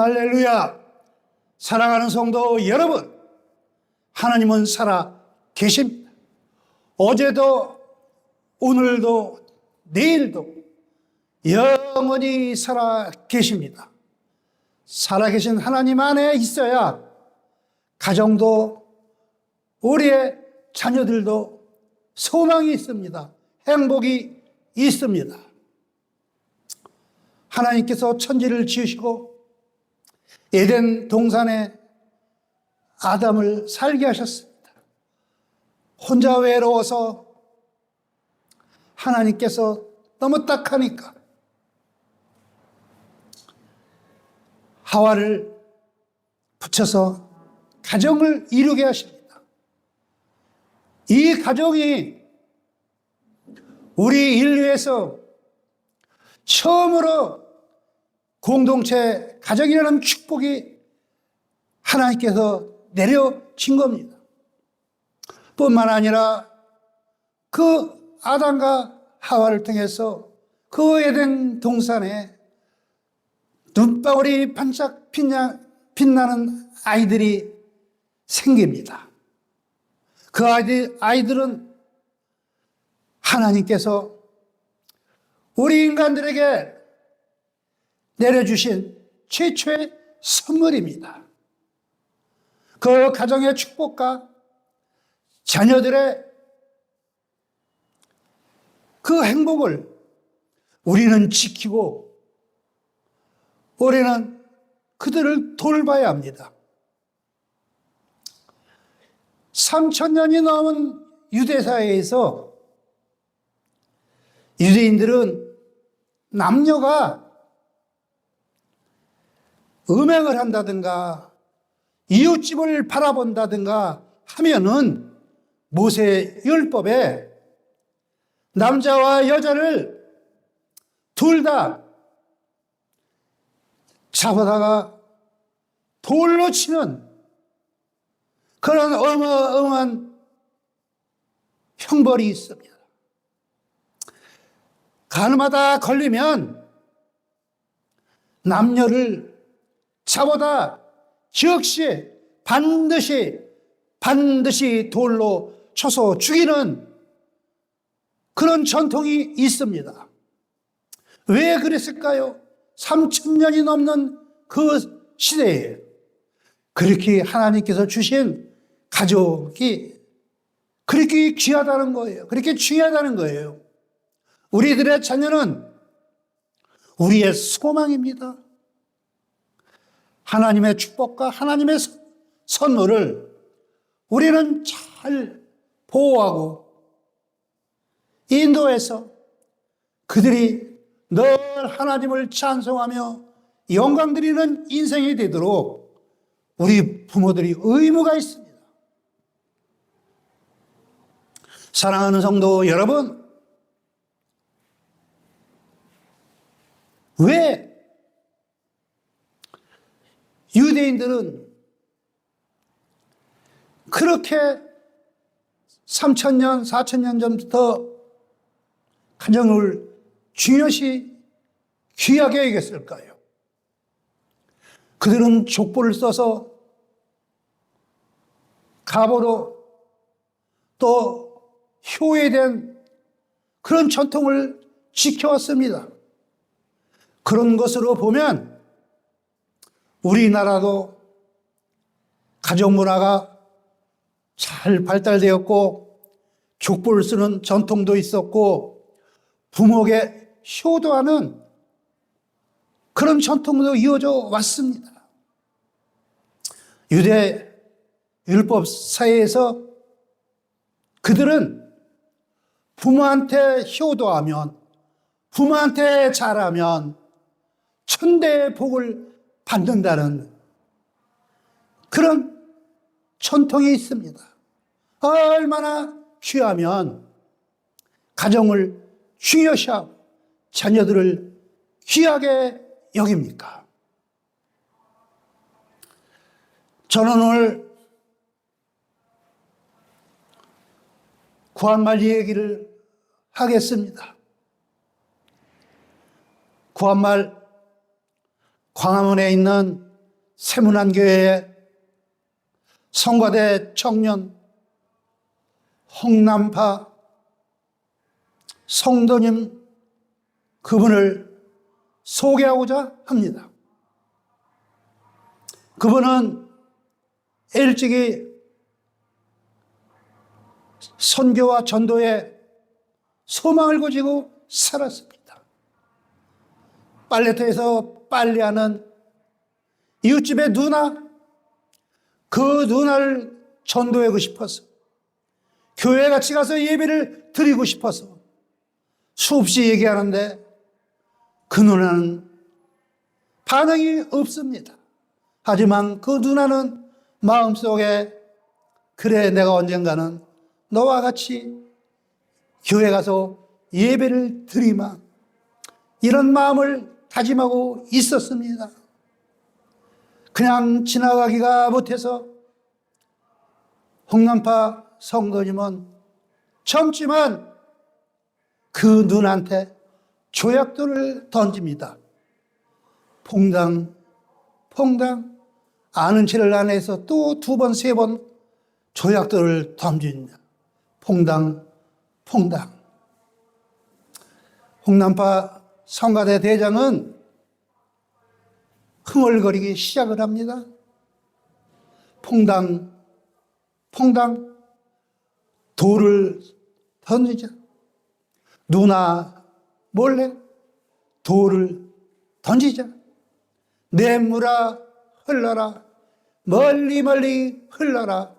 할렐루야! 사랑하는 성도 여러분, 하나님은 살아 계십니다. 어제도 오늘도 내일도 영원히 살아 계십니다. 살아계신 하나님 안에 있어야 가정도 우리의 자녀들도 소망이 있습니다. 행복이 있습니다. 하나님께서 천지를 지으시고 에덴 동산에 아담을 살게 하셨습니다. 혼자 외로워서 하나님께서 너무 딱하니까 하와를 붙여서 가정을 이루게 하십니다. 이 가정이 우리 인류에서 처음으로 공동체 가정이라는 축복이 하나님께서 내려진 겁니다. 뿐만 아니라 그 아담과 하와를 통해서 그 에덴 동산에 눈방울이 반짝 빛나는 아이들이 생깁니다. 그 아이들은 하나님께서 우리 인간들에게 내려주신 최초의 선물입니다. 그 가정의 축복과 자녀들의 그 행복을 우리는 지키고 우리는 그들을 돌봐야 합니다. 3000년이 넘은 유대사회에서 유대인들은 남녀가 음행을 한다든가 이웃집을 바라본다든가 하면은 모세 율법에 남자와 여자를 둘 다 잡아다가 돌로 치는 그런 어마어마한 형벌이 있습니다. 가늠하다 걸리면 남녀를 잡아다 즉시 반드시 돌로 쳐서 죽이는 그런 전통이 있습니다. 왜 그랬을까요? 3000년이 넘는 그 시대에 그렇게 하나님께서 주신 가족이 그렇게 귀하다는 거예요. 그렇게 중요하다는 거예요. 우리들의 자녀는 우리의 소망입니다. 하나님의 축복과 하나님의 선물을 우리는 잘 보호하고 인도해서 그들이 늘 하나님을 찬송하며 영광 드리는 인생이 되도록 우리 부모들이 의무가 있습니다. 사랑하는 성도 여러분, 왜 유대인들은 그렇게 3000년, 4000년 전부터 가정을 중요시 귀하게 여겼을까요? 그들은 족보를 써서 갑오로 또 효에된 그런 전통을 지켜왔습니다. 그런 것으로 보면 우리나라도 가족 문화가 잘 발달되었고 족보를 쓰는 전통도 있었고 부모에게 효도하는 그런 전통도 이어져 왔습니다. 유대 율법 사회에서 그들은 부모한테 효도하면 부모한테 잘하면 천대의 복을 받는다는 그런 전통이 있습니다. 얼마나 귀하면 가정을 중요시하고 자녀들을 귀하게 여깁니까? 저는 오늘 구한말 얘기를 하겠습니다. 구한말 광화문에 있는 세문안교회의 성가대 청년 홍남파 성도님 그분을 소개하고자 합니다. 그분은 일찍이 선교와 전도에 소망을 가지고 살았습니다. 빨래터에서 빨래하는 이웃집의 누나, 그 누나를 전도하고 싶어서, 교회 같이 가서 예배를 드리고 싶어서 수없이 얘기하는데 그 누나는 반응이 없습니다. 하지만 그 누나는 마음속에 그래, 내가 언젠가는 너와 같이 교회 가서 예배를 드리마, 이런 마음을 다짐하고 있었습니다. 그냥 지나가기가 못해서 홍남파 성도님은 젊지만 그 눈한테 조약돌을 던집니다. 퐁당 퐁당, 아는 체를 안 해서 또 두 번, 세 번 조약돌을 던집니다. 퐁당 퐁당. 홍남파 성가대 대장은 흥얼거리기 시작을 합니다. 퐁당 퐁당, 돌을 던지자. 누나 몰래 돌을 던지자. 냇물아 흘러라, 멀리 멀리 흘러라.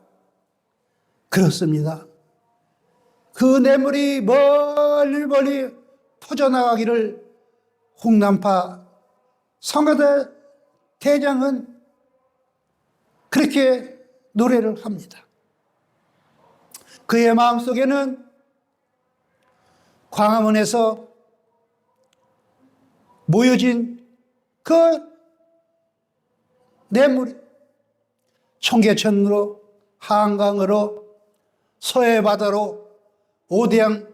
그렇습니다. 그 냇물이 멀리 멀리 퍼져나가기를 홍남파 성가대 대장은 그렇게 노래를 합니다. 그의 마음속에는 광화문에서 모여진 그 냇물이 청계천으로, 한강으로, 서해바다로, 오대양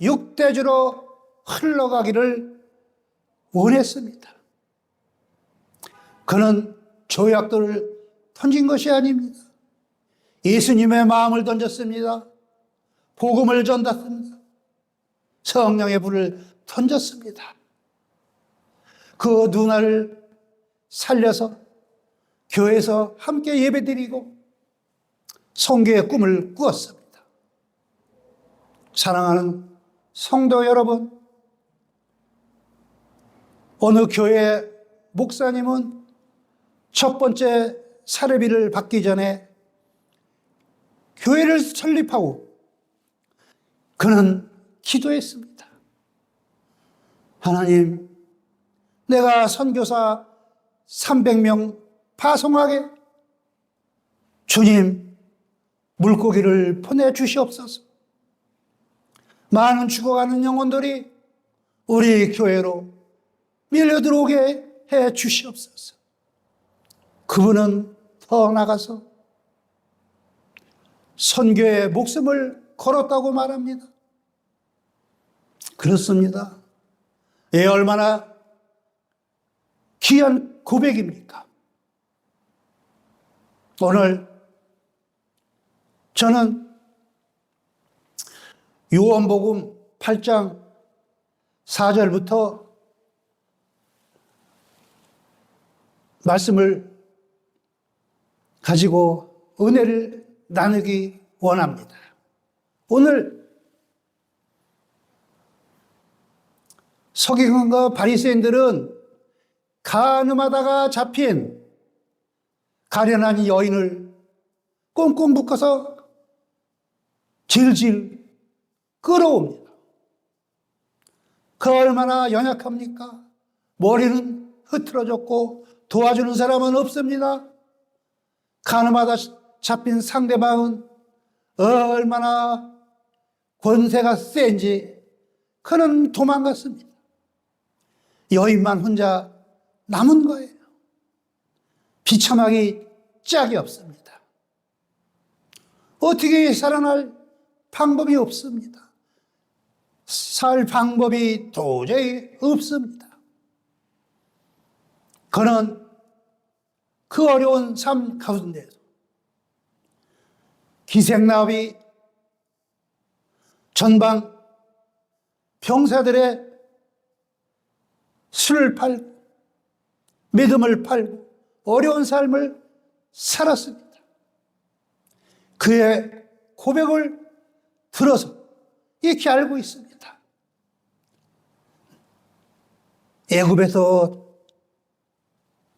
육대주로 흘러가기를 원했습니다. 그는 조약돌을 던진 것이 아닙니다. 예수님의 마음을 던졌습니다. 복음을 전달했습니다. 성령의 불을 던졌습니다. 그 누나를 살려서 교회에서 함께 예배드리고 선교의 꿈을 꾸었습니다. 사랑하는 성도 여러분, 어느 교회 목사님은 첫 번째 사례비를 받기 전에 교회를 설립하고 그는 기도했습니다. 하나님, 내가 선교사 300명 파송하게 주님 물고기를 보내주시옵소서. 많은 죽어가는 영혼들이 우리 교회로 밀려들어오게 해 주시옵소서. 그분은 더 나가서 선교에 목숨을 걸었다고 말합니다. 그렇습니다. 얼마나 귀한 고백입니까? 오늘 저는 요한복음 8장 4절부터 말씀을 가지고 은혜를 나누기 원합니다. 오늘 서기관과 바리새인들은 간음하다가 잡힌 가련한 여인을 꽁꽁 묶어서 질질 끌어옵니다. 그 얼마나 연약합니까? 머리는 흐트러졌고 도와주는 사람은 없습니다. 간음하다 잡힌 상대방은 얼마나 권세가 센지 그는 도망갔습니다. 여인만 혼자 남은 거예요. 비참하기 짝이 없습니다. 어떻게 살아날 방법이 없습니다. 살 방법이 도저히 없습니다. 그는 그 어려운 삶 가운데에서 기생나비 전방 병사들의 술을 팔고 믿음을 팔고 어려운 삶을 살았습니다. 그의 고백을 들어서 이렇게 알고 있습니다. 애굽에서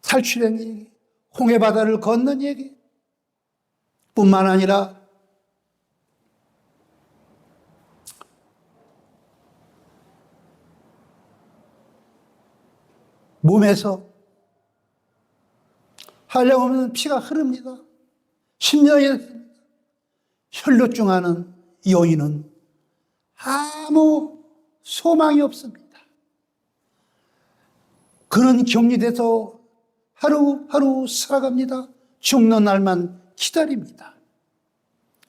탈출한 얘기, 홍해바다를 건넌 얘기 뿐만 아니라 몸에서 한량없는 피가 흐릅니다. 10년이 됐습니다. 혈루증하는 여인은 아무 소망이 없습니다. 그는 격리돼서 하루하루 살아갑니다. 죽는 날만 기다립니다.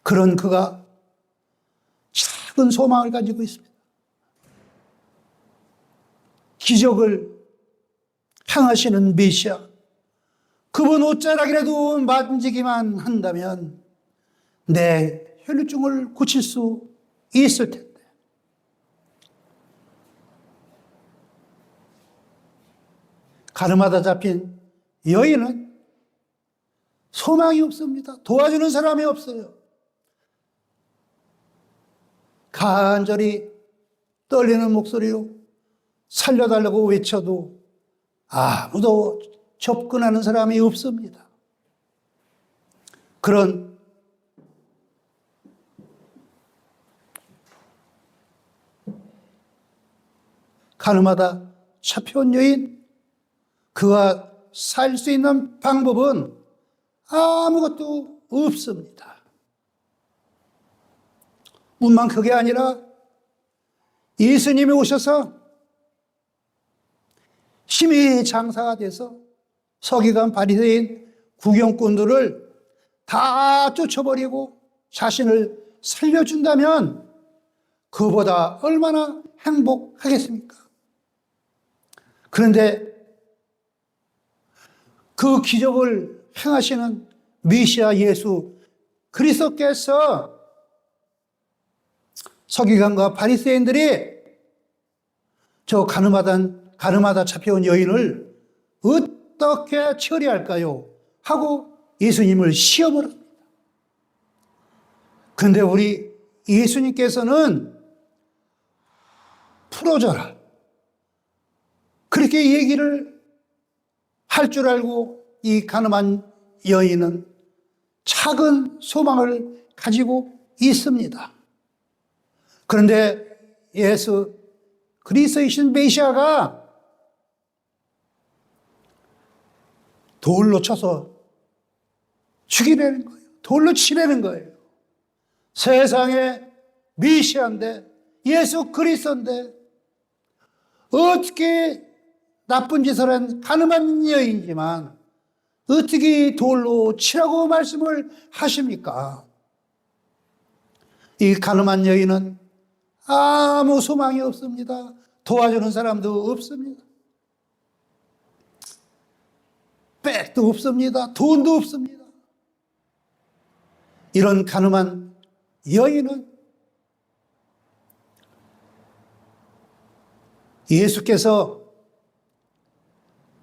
그런 그가 작은 소망을 가지고 있습니다. 기적을 행하시는 메시아, 그분 옷자락이라도 만지기만 한다면 내 혈루증을 고칠 수 있을 텐데, 가늠하다 잡힌 여인은 소망이 없습니다. 도와주는 사람이 없어요. 간절히 떨리는 목소리로 살려달라고 외쳐도 아무도 접근하는 사람이 없습니다. 그런 가늠하다 잡혀온 여인, 그가 살 수 있는 방법은 아무것도 없습니다. 뿐만 그게 아니라 예수님이 오셔서 심히 장사가 돼서 서기관 바리새인 구경꾼들을 다 쫓아버리고 자신을 살려준다면 그보다 얼마나 행복하겠습니까? 그런데 그 기적을 행하시는 메시아 예수 그리스도께서 서기관과 바리새인들이 저 가늠하다 잡혀온 여인을 어떻게 처리할까요? 하고 예수님을 시험을 합니다. 그런데 우리 예수님께서는 풀어줘라, 그렇게 얘기를 할 줄 알고 이 가늠한 여인은 작은 소망을 가지고 있습니다. 그런데 예수 그리스도이신 메시아가 돌로 쳐서 죽이려는 거예요. 돌로 치려는 거예요. 세상에 메시아인데, 예수 그리스도인데 어떻게 나쁜 짓을 한 가늠한 여인이지만 어떻게 돌로 치라고 말씀을 하십니까? 이 가늠한 여인은 아무 소망이 없습니다. 도와주는 사람도 없습니다. 백도 없습니다. 돈도 없습니다. 이런 가늠한 여인은 예수께서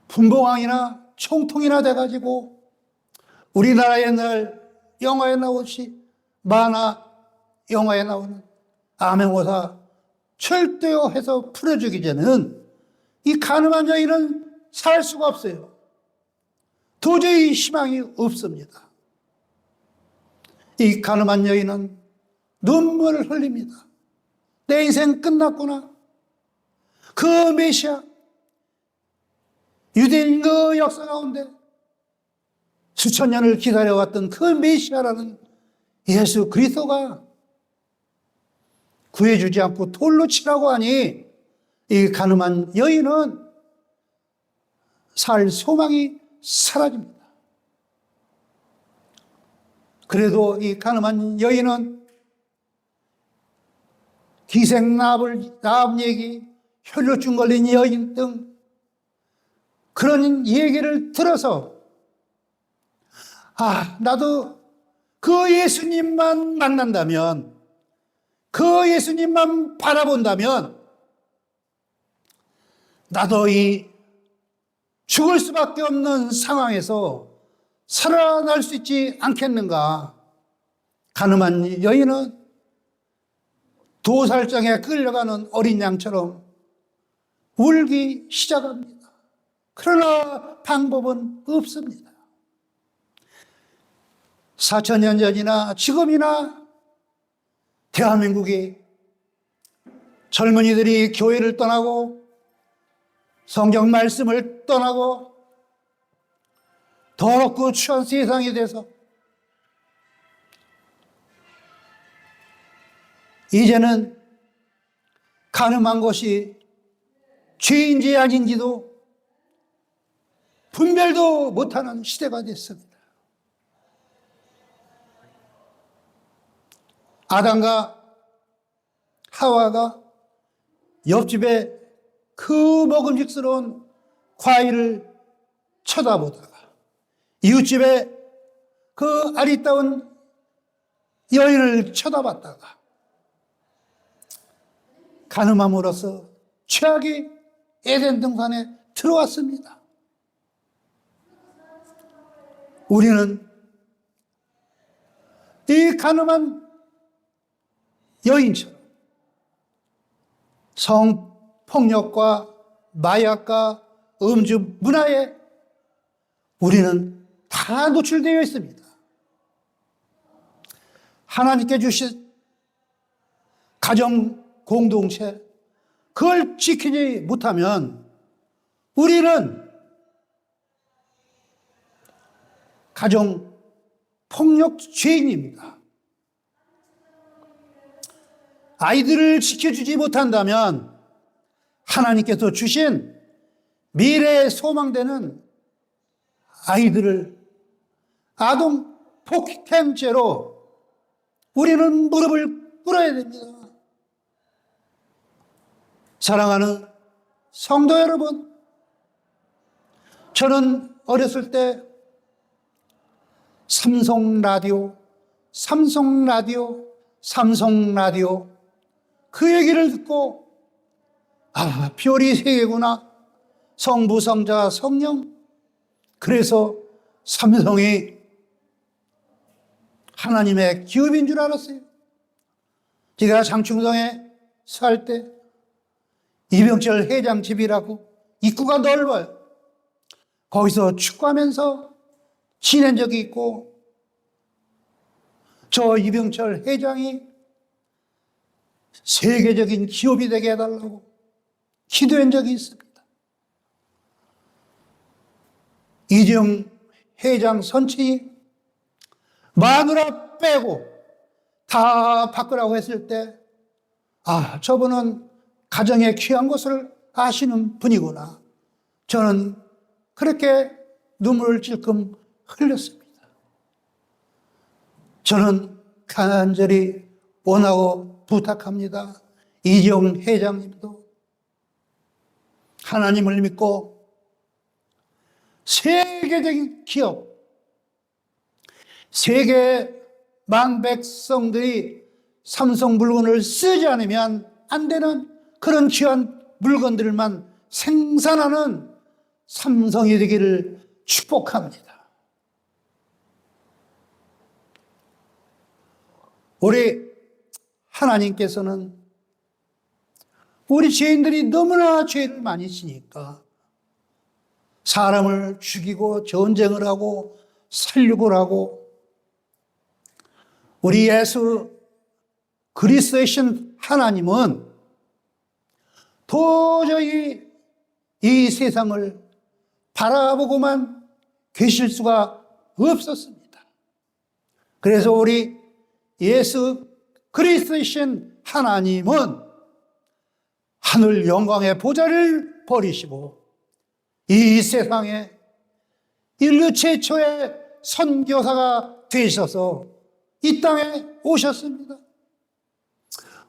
분봉왕이나 총통이나 돼가지고 우리나라 옛날 영화에 나오듯이 만화 영화에 나오는 암행어사 철도해서 풀어주기 전에는 이 가늠한 여인은 살 수가 없어요. 도저히 희망이 없습니다. 이 가늠한 여인은 눈물을 흘립니다. 내 인생 끝났구나. 그 메시아, 유대인 그 역사 가운데 수천 년을 기다려왔던 그 메시아라는 예수 그리스도가 구해주지 않고 돌로 치라고 하니 이 가늠한 여인은 살 소망이 사라집니다. 그래도 이 가늠한 여인은 기생나합 얘기, 혈루증 걸린 여인 등 그런 얘기를 들어서 나도 그 예수님만 만난다면, 그 예수님만 바라본다면, 나도 이 죽을 수밖에 없는 상황에서 살아날 수 있지 않겠는가. 가늠한 여인은 도살장에 끌려가는 어린 양처럼 울기 시작합니다. 그러나 방법은 없습니다. 4,000년 전이나 지금이나 대한민국이 젊은이들이 교회를 떠나고 성경 말씀을 떠나고 더럽고 추한 세상이 돼서 이제는 가늠한 것이 죄인지 아닌지도 분별도 못하는 시대가 됐습니다. 아담과 하와가 옆집에 그 먹음직스러운 과일을 쳐다보다가 이웃집에 그 아리따운 여인을 쳐다봤다가 가늠함으로써 죄악이 에덴 동산에 들어왔습니다. 우리는 이 가늠한 여인처럼 성폭력과 마약과 음주 문화에 우리는 다 노출되어 있습니다. 하나님께 주신 가정 공동체, 그걸 지키지 못하면 우리는 가정 폭력 죄인입니다. 아이들을 지켜주지 못한다면 하나님께서 주신 미래의 소망되는 아이들을 아동 폭행죄로 우리는 무릎을 꿇어야 됩니다. 사랑하는 성도 여러분, 저는 어렸을 때 삼성 라디오 그 얘기를 듣고 별이 세 개구나. 성부, 성자, 성령. 그래서 삼성이 하나님의 기업인 줄 알았어요. 제가 장충동에 살 때 이병철 회장 집이라고 입구가 넓어요. 거기서 축구하면서 지낸 적이 있고 저 이병철 회장이 세계적인 기업이 되게 해달라고 기도한 적이 있습니다. 이재용 회장 선친이 마누라 빼고 다 바꾸라고 했을 때 저분은 가정에 귀한 것을 아시는 분이구나. 저는 그렇게 눈물을 찔끔 흘렸습니다. 저는 간절히 원하고 부탁합니다. 이재용 회장님도 하나님을 믿고 세계적인 기업, 세계 만백성들이 삼성 물건을 쓰지 않으면 안 되는 그런 귀한 물건들만 생산하는 삼성이 되기를 축복합니다. 우리 하나님께서는 우리 죄인들이 너무나 죄를 많이 지니까 사람을 죽이고 전쟁을 하고 살육을 하고 우리 예수 그리스도이신 하나님은 도저히 이 세상을 바라보고만 계실 수가 없었습니다. 그래서 우리 예수 그리스도이신 하나님은 하늘 영광의 보좌를 버리시고 이 세상에 인류 최초의 선교사가 되셔서 이 땅에 오셨습니다.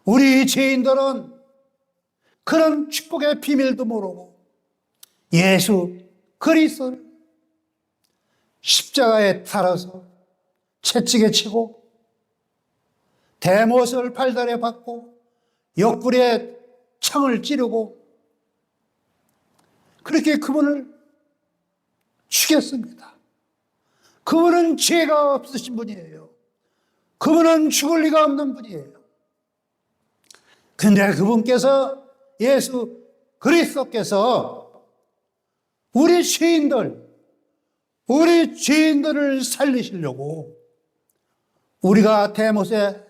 우리 죄인들은 그런 축복의 비밀도 모르고 예수 그리스도를 십자가에 달아서 채찍에 치고 대못을 팔다리에 박고 옆구리에 창을 찌르고 그렇게 그분을 죽였습니다. 그분은 죄가 없으신 분이에요. 그분은 죽을 리가 없는 분이에요. 근데 그분께서, 예수 그리스도께서 우리 죄인들을 살리시려고 우리가 대못에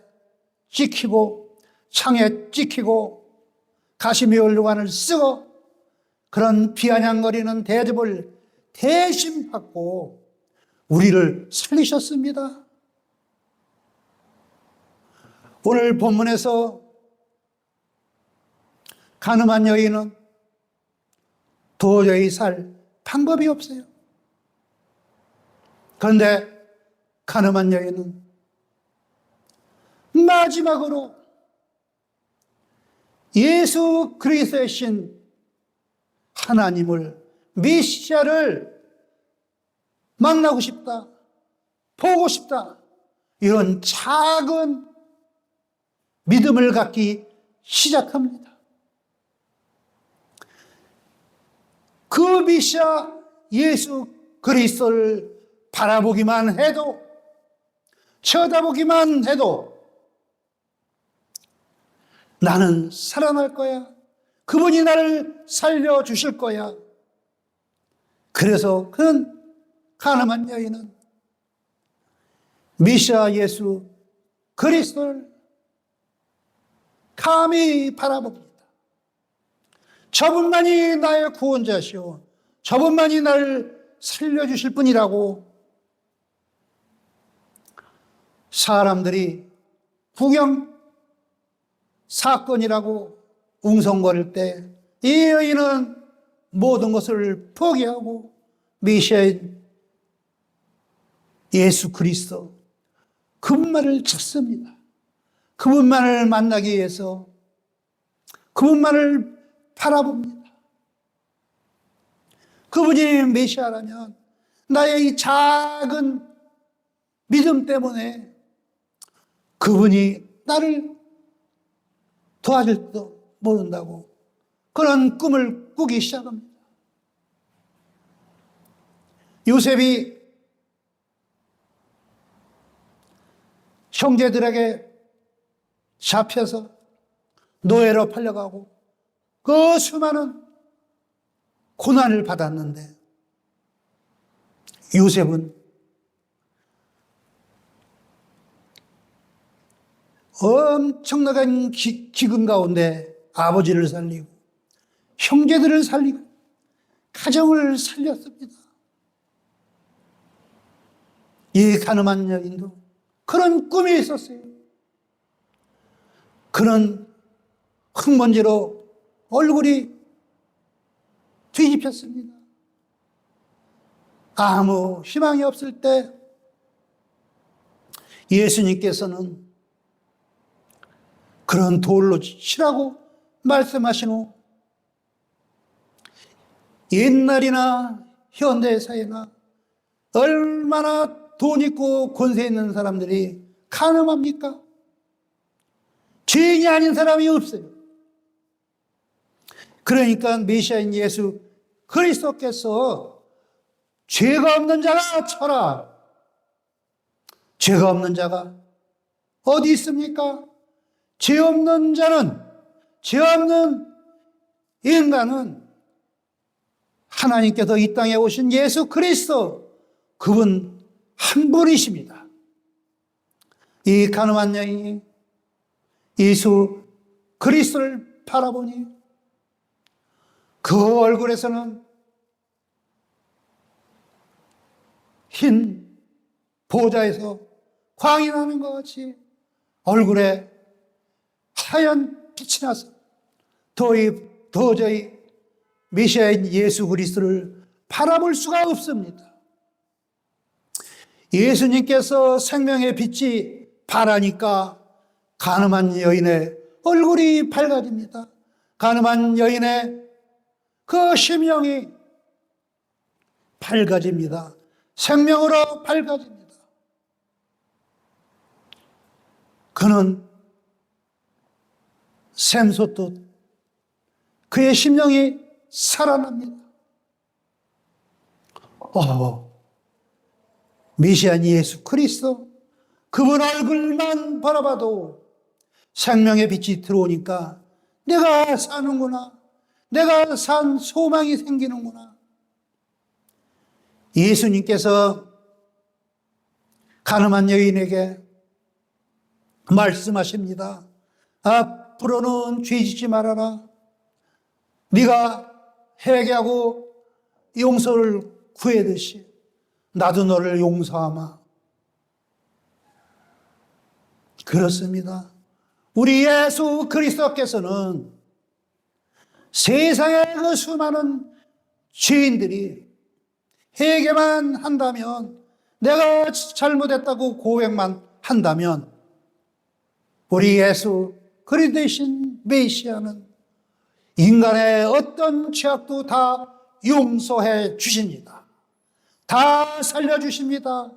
찍히고 창에 찍히고 가시미올류관을 쓰고 그런 비아냥거리는 대접을 대신 받고 우리를 살리셨습니다. 오늘 본문에서 가늠한 여인은 도저히 살 방법이 없어요. 그런데 가늠한 여인은 마지막으로 예수 그리스도의 신 하나님을, 메시아를 만나고 싶다, 보고 싶다, 이런 작은 믿음을 갖기 시작합니다. 그 메시아 예수 그리스도를 바라보기만 해도, 쳐다보기만 해도 나는 살아날 거야. 그분이 나를 살려주실 거야. 그래서 그는, 가늠한 여인은 메시아 예수 그리스도를 감히 바라봅니다. 저분만이 나의 구원자시오. 저분만이 나를 살려주실 분이라고 사람들이 구경 사건이라고 웅성거릴 때 이 여인은 모든 것을 포기하고 메시아인 예수 그리스도, 그분만을 찾습니다. 그분만을 만나기 위해서 그분만을 바라봅니다. 그분이 메시아라면 나의 이 작은 믿음 때문에 그분이 나를 도와줄지도 모른다고 그런 꿈을 꾸기 시작합니다. 요셉이 형제들에게 잡혀서 노예로 팔려가고 그 수많은 고난을 받았는데 요셉은 엄청나게 기근 가운데 아버지를 살리고 형제들을 살리고 가정을 살렸습니다. 이 가늠한 여인도 그런 꿈이 있었어요. 그는 흙먼지로 얼굴이 뒤집혔습니다. 아무 희망이 없을 때 예수님께서는 그런 돌로 치라고 말씀하신 후 옛날이나 현대사회나 얼마나 돈 있고 권세 있는 사람들이 가늠합니까? 죄인이 아닌 사람이 없어요. 그러니까 메시아인 예수 그리스도께서 죄가 없는 자가 쳐라. 죄가 없는 자가 어디 있습니까? 죄 없는 자는, 죄 없는 인간은 하나님께서 이 땅에 오신 예수 그리스도, 그분 한 분이십니다. 이 가늠한 여인이 예수 그리스도를 바라보니 그 얼굴에서는 흰 보좌에서 광이 나는 것 같이 얼굴에 하얀 빛이 나서 도저히 메시아인 예수 그리스도를 바라볼 수가 없습니다. 예수님께서 생명의 빛이 발하니까 가늠한 여인의 얼굴이 밝아집니다. 가늠한 여인의 그 심령이 밝아집니다. 생명으로 밝아집니다. 그는 샘솟듯 그의 심령이 살아납니다. 메시아 예수 그리스도, 그분 얼굴만 바라봐도 생명의 빛이 들어오니까 내가 사는구나, 내가 산 소망이 생기는구나. 예수님께서 가늠한 여인에게 말씀하십니다. 앞으로는 죄짓지 말아라. 네가 회개하고 용서를 구하듯이 나도 너를 용서하마. 그렇습니다. 우리 예수 그리스도께서는 세상의 그 수많은 죄인들이 회개만 한다면, 내가 잘못했다고 고백만 한다면, 우리 예수 그리스도 되신 메시아는 인간의 어떤 죄악도 다 용서해 주십니다. 다 살려주십니다.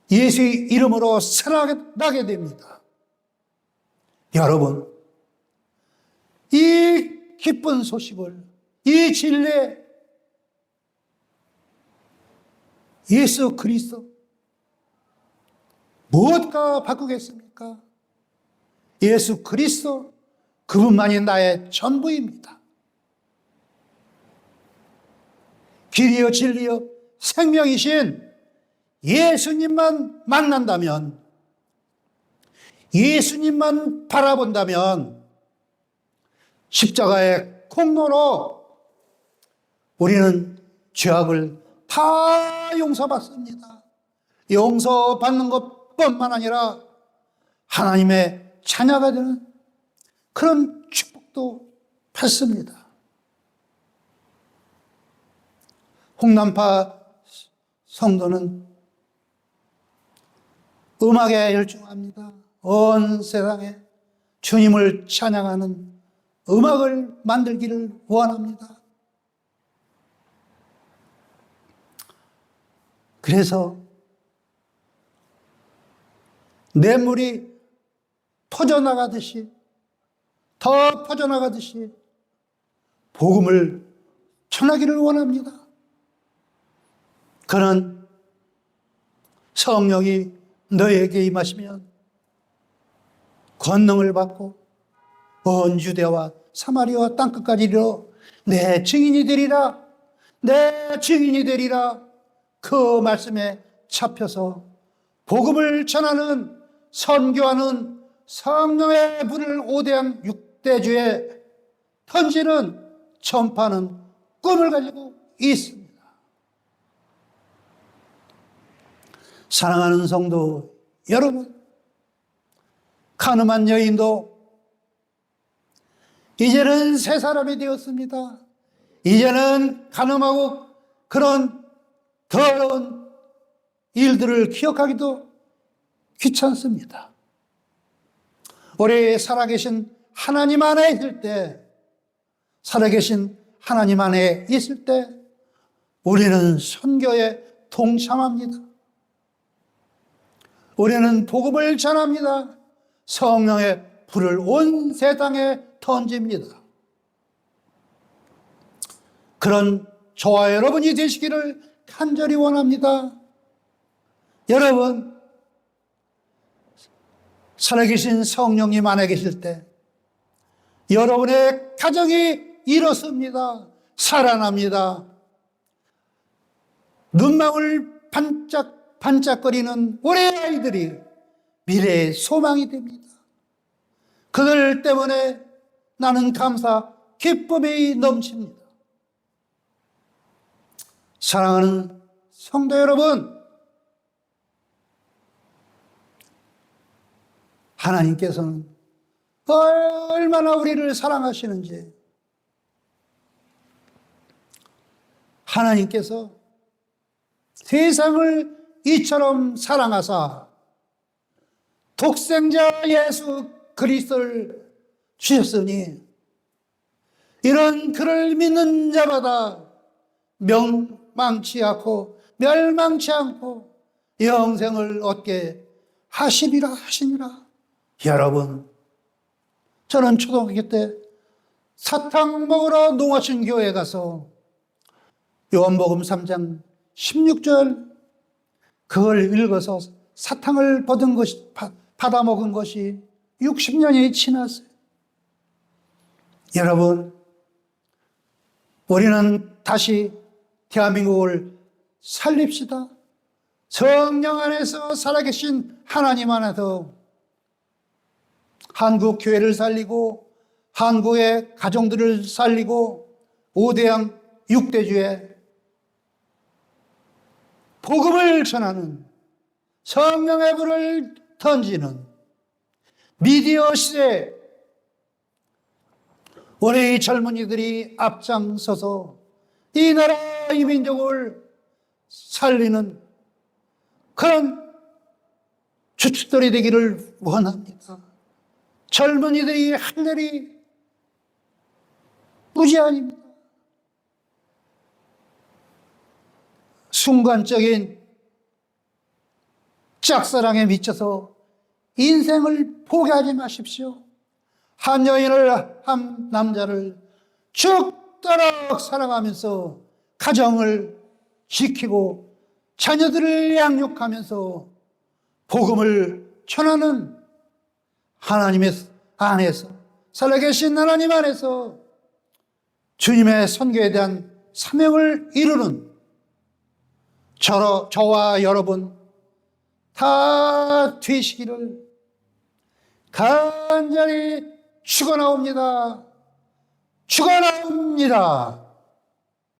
예수의 이름으로 살아나게 됩니다. 여러분, 이 기쁜 소식을, 이 진리, 예수 그리스도 무엇과 바꾸겠습니까? 예수 그리스도, 그분만이 나의 전부입니다. 길이요 진리요 생명이신 예수님만 만난다면, 예수님만 바라본다면 십자가의 공로로 우리는 죄악을 다 용서받습니다. 용서받는 것뿐만 아니라 하나님의 자녀가 되는 그런 축복도 받습니다. 홍남파 성도는 음악에 열중합니다. 온 세상에 주님을 찬양하는 음악을 만들기를 원합니다. 그래서 냇물이 퍼져나가듯이, 더 퍼져나가듯이 복음을 전하기를 원합니다. 그는 성령이 너에게 임하시면 권능을 받고 온 유대와 사마리아 땅끝까지 이르러 내 증인이 되리라, 내 증인이 되리라. 그 말씀에 잡혀서 복음을 전하는, 선교하는 성령의 불을 오대한 육대주에 던지는, 전파하는 꿈을 가지고 있습니다. 사랑하는 성도 여러분, 가늠한 여인도 이제는 새 사람이 되었습니다. 이제는 가늠하고 그런 더러운 일들을 기억하기도 귀찮습니다. 우리 살아계신 하나님 안에 있을 때, 살아계신 하나님 안에 있을 때 우리는 선교에 동참합니다. 우리는 복음을 전합니다. 성령의 불을 온 세상에 던집니다. 그런 저와 여러분이 되시기를 간절히 원합니다. 여러분, 살아계신 성령님 안에 계실 때 여러분의 가정이 일어섭니다. 살아납니다. 눈망울 반짝거리는 우리 아이들이 미래의 소망이 됩니다. 그들 때문에 나는 감사, 기쁨이 넘칩니다. 사랑하는 성도 여러분, 하나님께서는 얼마나 우리를 사랑하시는지, 하나님께서 세상을 이처럼 사랑하사 독생자 예수 그리스도를 주셨으니 이런 그를 믿는 자마다 멸망치 않고 멸망치 않고 영생을 얻게 하시리라 하시니라. 여러분, 저는 초등학교 때 사탕 먹으러 농어촌 교회 가서 요한복음 3장 16절 그걸 읽어서 사탕을 받아 먹은 것이 60년이 지났어요. 여러분, 우리는 다시 대한민국을 살립시다. 성령 안에서 살아계신 하나님 안에서 한국 교회를 살리고 한국의 가정들을 살리고 5대양 6대주에 복음을 전하는 성령의 불을 던지는 미디어 시대에 우리 젊은이들이 앞장서서 이 나라 이 민족을 살리는 그런 주축들이 되기를 원합니다. 젊은이들이 할 일이 무제한입니다. 순간적인 짝사랑에 미쳐서 인생을 포기하지 마십시오. 한 여인을, 한 남자를 죽도록 사랑하면서 가정을 지키고 자녀들을 양육하면서 복음을 전하는 하나님의 안에서 살아계신 하나님 안에서 주님의 선교에 대한 사명을 이루는 저와 여러분 다 되시기를 간절히 축원하옵니다. 축원하옵니다.